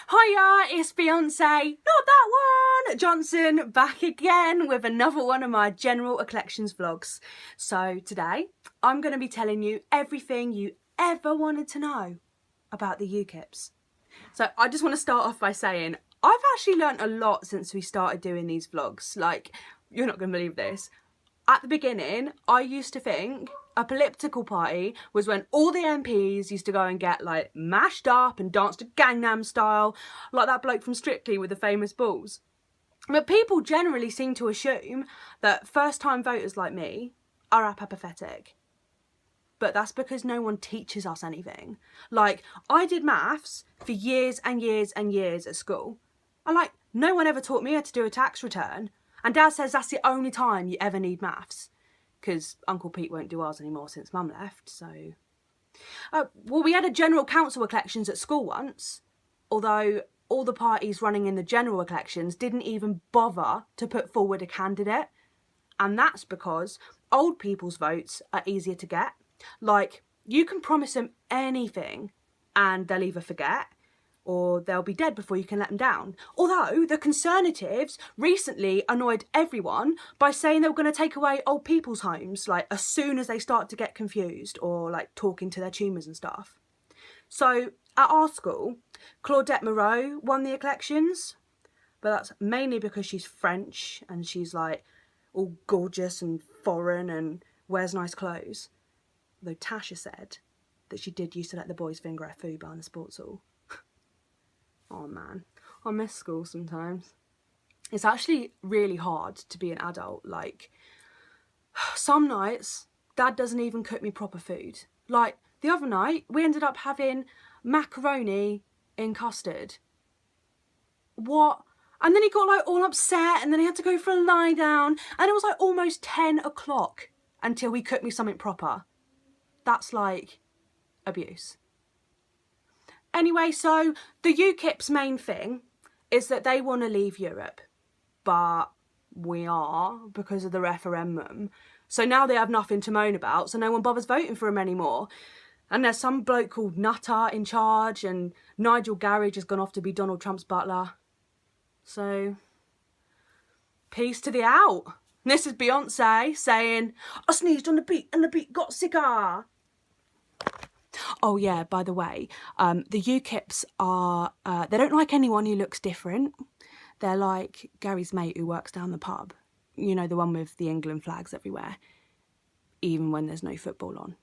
Hiya, it's Beyonce, not that one, Johnson, back again with another one of my General Collections vlogs. So today, I'm going to be telling you everything you ever wanted to know about the UKIPs. So I just want to start off by saying, I've actually learnt a lot since we started doing these vlogs. Like, you're not going to believe this. At the beginning, I used to think a political party was when all the MPs used to go and get like mashed up and dance to Gangnam Style, like that bloke from Strictly with the famous balls. But people generally seem to assume that first-time voters like me are apathetic. But that's because no one teaches us anything. Like, I did maths for years and years and years at school. And like, no one ever taught me how to do a tax return. And Dad says that's the only time you ever need maths. Because Uncle Pete won't do ours anymore since Mum left, so... well, we had a general council elections at school once. Although all the parties running in the general elections didn't even bother to put forward a candidate. And that's because old people's votes are easier to get. Like, you can promise them anything and they'll either forget or they'll be dead before you can let them down. Although the Conservatives recently annoyed everyone by saying they were going to take away old people's homes, like as soon as they start to get confused or like talking to their tumours and stuff. So at our school, Claudette Moreau won the elections, but that's mainly because she's French and she's like all gorgeous and foreign and wears nice clothes. Though Tasha said that she did used to let the boys finger her food behind the sports hall. Oh man, I miss school sometimes. It's actually really hard to be an adult. Like, some nights, Dad doesn't even cook me proper food. Like, the other night, we ended up having macaroni in custard. What? And then he got like all upset and then he had to go for a lie down. And it was like almost 10 o'clock until he cooked me something proper. That's like abuse. Anyway, so the UKIP's main thing is that they want to leave Europe, but we are because of the referendum. So now they have nothing to moan about, so no one bothers voting for them anymore. And there's some bloke called Nutter in charge, and Nigel Garridge has gone off to be Donald Trump's butler. So, peace to the out. And this is Beyonce saying, I sneezed on the beat and the beat got sicker. Oh yeah, by the way, the UKIPs are, they don't like anyone who looks different. They're like Gary's mate who works down the pub. You know, the one with the England flags everywhere, even when there's no football on.